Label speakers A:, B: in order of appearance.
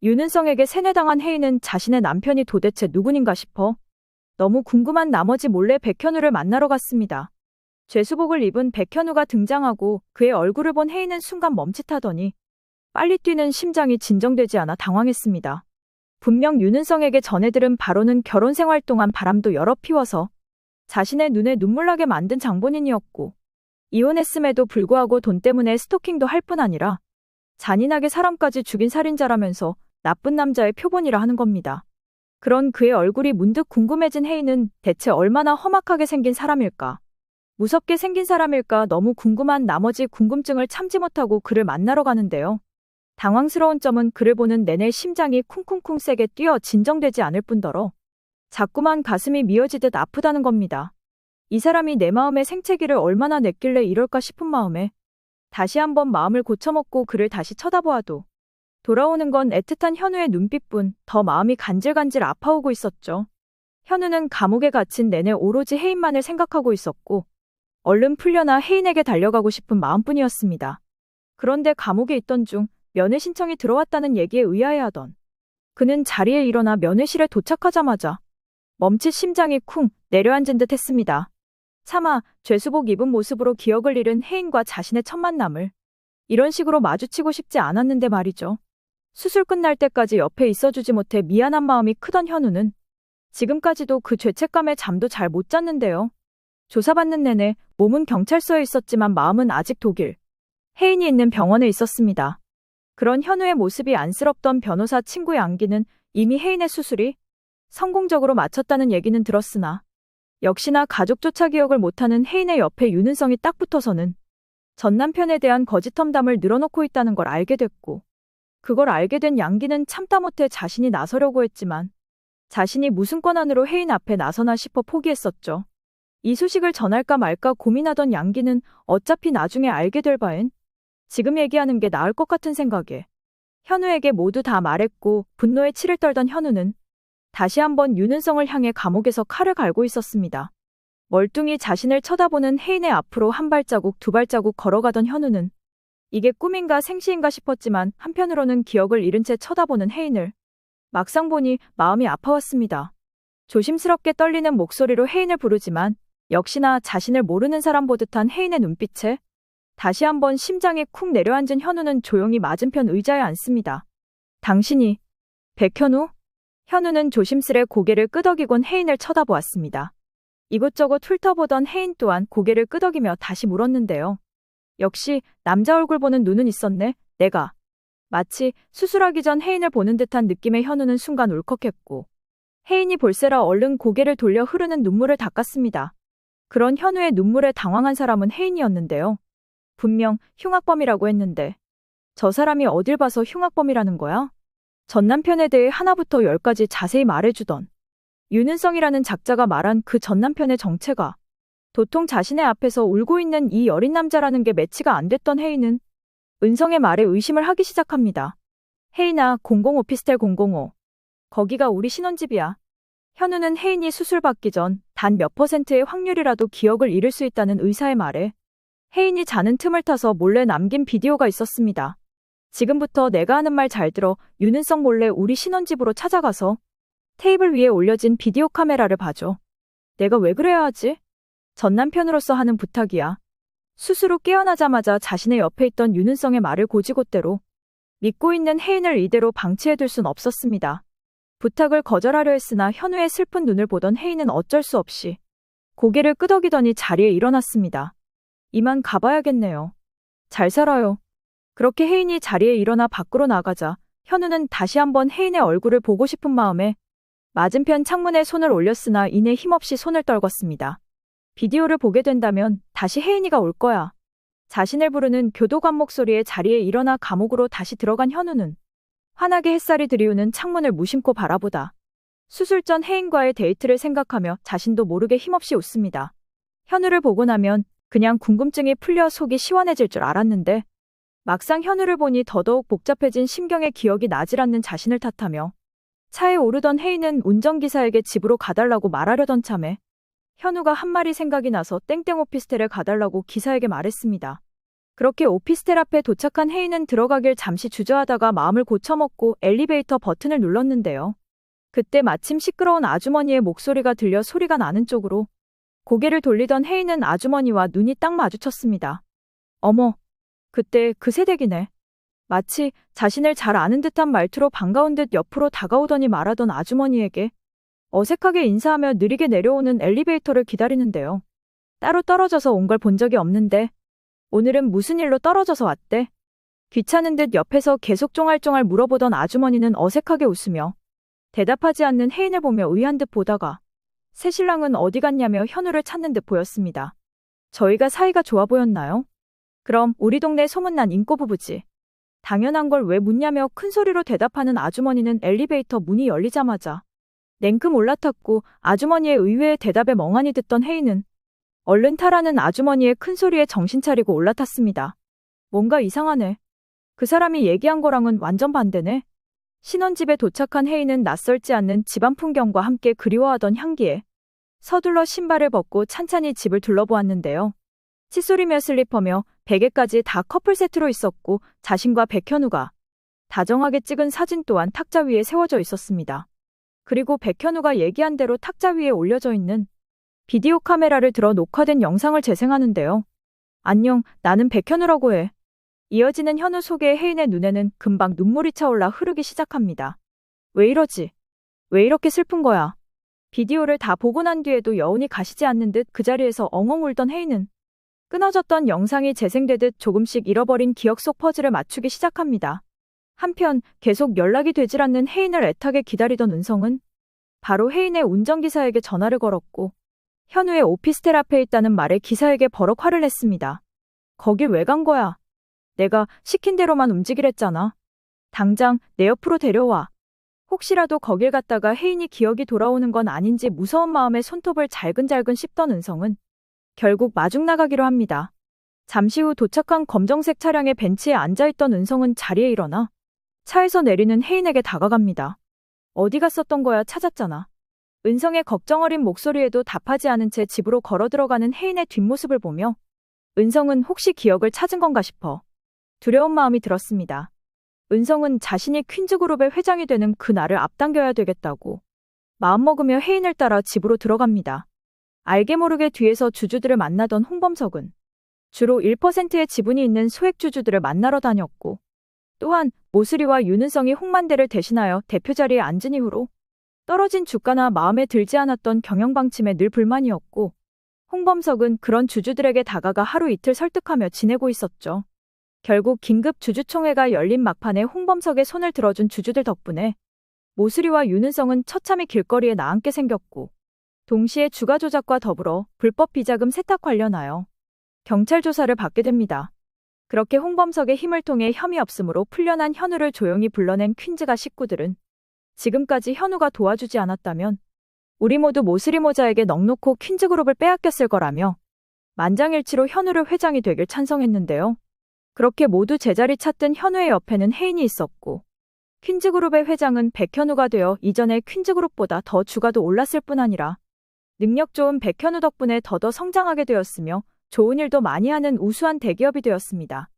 A: 윤은성에게 세뇌당한 혜인은 자신의 남편이 도대체 누구인가 싶어 너무 궁금한 나머지 몰래 백현우를 만나러 갔습니다. 죄수복을 입은 백현우가 등장하고 그의 얼굴을 본 혜인은 순간 멈칫하더니 빨리 뛰는 심장이 진정되지 않아 당황했습니다. 분명 윤은성에게 전해들은 바로는 결혼 생활 동안 바람도 여러 피워서 자신의 눈에 눈물나게 만든 장본인이었고 이혼했음에도 불구하고 돈 때문에 스토킹도 할 뿐 아니라 잔인하게 사람까지 죽인 살인자라면서 나쁜 남자의 표본이라 하는 겁니다. 그런 그의 얼굴이 문득 궁금해진 혜인은 대체 얼마나 험악하게 생긴 사람일까? 무섭게 생긴 사람일까 너무 궁금한 나머지 궁금증을 참지 못하고 그를 만나러 가는데요. 당황스러운 점은 그를 보는 내내 심장이 쿵쿵쿵 세게 뛰어 진정되지 않을 뿐더러 자꾸만 가슴이 미어지듯 아프다는 겁니다. 이 사람이 내 마음의 생채기를 얼마나 냈길래 이럴까 싶은 마음에 다시 한번 마음을 고쳐먹고 그를 다시 쳐다보아도 돌아오는 건 애틋한 현우의 눈빛뿐 더 마음이 간질간질 아파오고 있었죠. 현우는 감옥에 갇힌 내내 오로지 혜인만을 생각하고 있었고 얼른 풀려나 혜인에게 달려가고 싶은 마음뿐이었습니다. 그런데 감옥에 있던 중 면회 신청이 들어왔다는 얘기에 의아해하던 그는 자리에 일어나 면회실에 도착하자마자 멈칫 심장이 쿵 내려앉은 듯 했습니다. 차마 죄수복 입은 모습으로 기억을 잃은 혜인과 자신의 첫 만남을 이런 식으로 마주치고 싶지 않았는데 말이죠. 수술 끝날 때까지 옆에 있어주지 못해 미안한 마음이 크던 현우는 지금까지도 그 죄책감에 잠도 잘 못 잤는데요. 조사받는 내내 몸은 경찰서에 있었지만 마음은 아직 독일, 혜인이 있는 병원에 있었습니다. 그런 현우의 모습이 안쓰럽던 변호사 친구의 안기는 이미 혜인의 수술이 성공적으로 마쳤다는 얘기는 들었으나 역시나 가족조차 기억을 못하는 혜인의 옆에 윤은성이 딱 붙어서는 전 남편에 대한 거짓 험담을 늘어놓고 있다는 걸 알게 됐고 그걸 알게 된 양기는 참다 못해 자신이 나서려고 했지만 자신이 무슨 권한으로 혜인 앞에 나서나 싶어 포기했었죠. 이 소식을 전할까 말까 고민하던 양기는 어차피 나중에 알게 될 바엔 지금 얘기하는 게 나을 것 같은 생각에 현우에게 모두 다 말했고 분노에 치를 떨던 현우는 다시 한번 윤은성을 향해 감옥에서 칼을 갈고 있었습니다. 멀뚱히 자신을 쳐다보는 혜인의 앞으로 한 발자국 두 발자국 걸어가던 현우는 이게 꿈인가 생시인가 싶었지만 한편으로는 기억을 잃은 채 쳐다보는 혜인을 막상 보니 마음이 아파왔습니다. 조심스럽게 떨리는 목소리로 혜인을 부르지만 역시나 자신을 모르는 사람 보듯한 혜인의 눈빛에 다시 한번 심장이 쿵 내려앉은 현우는 조용히 맞은편 의자에 앉습니다. 당신이 백현우? 현우는 조심스레 고개를 끄덕이곤 혜인을 쳐다보았습니다. 이곳저곳 훑어보던 혜인 또한 고개를 끄덕이며 다시 물었는데요. 역시 남자 얼굴 보는 눈은 있었네. 내가. 마치 수술하기 전 혜인을 보는 듯한 느낌의 현우는 순간 울컥했고 혜인이 볼세라 얼른 고개를 돌려 흐르는 눈물을 닦았습니다. 그런 현우의 눈물에 당황한 사람은 혜인이었는데요. 분명 흉악범이라고 했는데 저 사람이 어딜 봐서 흉악범이라는 거야? 전 남편에 대해 하나부터 열까지 자세히 말해주던 윤은성이라는 작자가 말한 그 전 남편의 정체가 도통 자신의 앞에서 울고 있는 이 여린 남자라는 게 매치가 안 됐던 혜인은 은성의 말에 의심을 하기 시작합니다. 혜인아, 00 오피스텔 005. 거기가 우리 신혼집이야. 현우는 혜인이 수술 받기 전 단 몇 %의 확률이라도 기억을 잃을 수 있다는 의사의 말에 혜인이 자는 틈을 타서 몰래 남긴 비디오가 있었습니다. 지금부터 내가 하는 말 잘 들어. 윤은성 몰래 우리 신혼집으로 찾아가서 테이블 위에 올려진 비디오 카메라를 봐줘. 내가 왜 그래야 하지? 전 남편으로서 하는 부탁이야. 수술 후 깨어나자마자 자신의 옆에 있던 윤은성의 말을 곧이곧대로 믿고 있는 혜인을 이대로 방치해둘 순 없었습니다. 부탁을 거절하려 했으나 현우의 슬픈 눈을 보던 혜인은 어쩔 수 없이 고개를 끄덕이더니 자리에 일어났습니다. 이만 가봐야겠네요. 잘 살아요. 그렇게 혜인이 자리에 일어나 밖으로 나가자 현우는 다시 한번 혜인의 얼굴을 보고 싶은 마음에 맞은편 창문에 손을 올렸으나 이내 힘없이 손을 떨궜습니다. 비디오를 보게 된다면 다시 혜인이가 올 거야. 자신을 부르는 교도관 목소리에 자리에 일어나 감옥으로 다시 들어간 현우는 환하게 햇살이 들이우는 창문을 무심코 바라보다 수술 전 혜인과의 데이트를 생각하며 자신도 모르게 힘없이 웃습니다. 현우를 보고 나면 그냥 궁금증이 풀려 속이 시원해질 줄 알았는데 막상 현우를 보니 더더욱 복잡해진 심경의 기억이 나질 않는 자신을 탓하며 차에 오르던 혜인은 운전기사에게 집으로 가달라고 말하려던 참에 현우가 한 말이 생각이 나서 땡땡 오피스텔에 가달라고 기사에게 말했습니다. 그렇게 오피스텔 앞에 도착한 혜인은 들어가길 잠시 주저하다가 마음을 고쳐먹고 엘리베이터 버튼을 눌렀는데요. 그때 마침 시끄러운 아주머니의 목소리가 들려 소리가 나는 쪽으로 고개를 돌리던 혜인은 아주머니와 눈이 딱 마주쳤습니다. 어머, 그때 그 새댁이네. 마치 자신을 잘 아는 듯한 말투로 반가운 듯 옆으로 다가오더니 말하던 아주머니에게 어색하게 인사하며 느리게 내려오는 엘리베이터를 기다리는데요. 따로 떨어져서 온 걸 본 적이 없는데 오늘은 무슨 일로 떨어져서 왔대? 귀찮은 듯 옆에서 계속 쫑알쫑알 물어보던 아주머니는 어색하게 웃으며 대답하지 않는 혜인을 보며 의아한 듯 보다가 새신랑은 어디 갔냐며 현우를 찾는 듯 보였습니다. 저희가 사이가 좋아 보였나요? 그럼 우리 동네 소문난 인꼬부부지. 당연한 걸 왜 묻냐며 큰 소리로 대답하는 아주머니는 엘리베이터 문이 열리자마자 냉큼 올라탔고 아주머니의 의외의 대답에 멍하니 듣던 혜인은 얼른 타라는 아주머니의 큰 소리에 정신 차리고 올라탔습니다. 뭔가 이상하네. 그 사람이 얘기한 거랑은 완전 반대네. 신혼집에 도착한 혜인은 낯설지 않는 집안 풍경과 함께 그리워하던 향기에 서둘러 신발을 벗고 찬찬히 집을 둘러보았는데요. 칫솔이며 슬리퍼며 베개까지 다 커플 세트로 있었고 자신과 백현우가 다정하게 찍은 사진 또한 탁자 위에 세워져 있었습니다. 그리고 백현우가 얘기한 대로 탁자 위에 올려져 있는 비디오 카메라를 들어 녹화된 영상을 재생하는데요. 안녕, 나는 백현우라고 해. 이어지는 현우 소개의 혜인의 눈에는 금방 눈물이 차올라 흐르기 시작합니다. 왜 이러지? 왜 이렇게 슬픈 거야? 비디오를 다 보고 난 뒤에도 여운이 가시지 않는 듯 그 자리에서 엉엉 울던 혜인은 끊어졌던 영상이 재생되듯 조금씩 잃어버린 기억 속 퍼즐을 맞추기 시작합니다. 한편 계속 연락이 되질 않는 혜인을 애타게 기다리던 은성은 바로 혜인의 운전기사에게 전화를 걸었고 현우의 오피스텔 앞에 있다는 말에 기사에게 버럭 화를 냈습니다. 거길 왜 간 거야? 내가 시킨 대로만 움직이랬잖아. 당장 내 옆으로 데려와. 혹시라도 거길 갔다가 혜인이 기억이 돌아오는 건 아닌지 무서운 마음에 손톱을 잘근잘근 씹던 은성은 결국 마중 나가기로 합니다. 잠시 후 도착한 검정색 차량의 벤치에 앉아있던 은성은 자리에 일어나 차에서 내리는 혜인에게 다가갑니다. 어디 갔었던 거야? 찾았잖아. 은성의 걱정 어린 목소리에도 답하지 않은 채 집으로 걸어 들어가는 혜인의 뒷모습을 보며 은성은 혹시 기억을 찾은 건가 싶어 두려운 마음이 들었습니다. 은성은 자신이 퀸즈그룹의 회장이 되는 그 날을 앞당겨야 되겠다고 마음먹으며 혜인을 따라 집으로 들어갑니다. 알게 모르게 뒤에서 주주들을 만나던 홍범석은 주로 1%의 지분이 있는 소액 주주들을 만나러 다녔고 또한 모슬이와 윤은성이 홍만대를 대신하여 대표 자리에 앉은 이후로 떨어진 주가나 마음에 들지 않았던 경영방침에 늘 불만이었고 홍범석은 그런 주주들에게 다가가 하루 이틀 설득하며 지내고 있었죠. 결국 긴급 주주총회가 열린 막판에 홍범석의 손을 들어준 주주들 덕분에 모슬이와 윤은성은 처참히 길거리에 나앉게 생겼고 동시에 주가 조작과 더불어 불법 비자금 세탁 관련하여 경찰 조사를 받게 됩니다. 그렇게 홍범석의 힘을 통해 혐의 없음으로 풀려난 현우를 조용히 불러낸 퀸즈가 식구들은 지금까지 현우가 도와주지 않았다면 우리 모두 모슬이 모자에게 넋놓고 퀸즈그룹을 빼앗겼을 거라며 만장일치로 현우를 회장이 되길 찬성했는데요. 그렇게 모두 제자리 찾던 현우의 옆에는 혜인이 있었고 퀸즈그룹의 회장은 백현우가 되어 이전의 퀸즈그룹보다 더 주가도 올랐을 뿐 아니라 능력 좋은 백현우 덕분에 더더 성장하게 되었으며 좋은 일도 많이 하는 우수한 대기업이 되었습니다.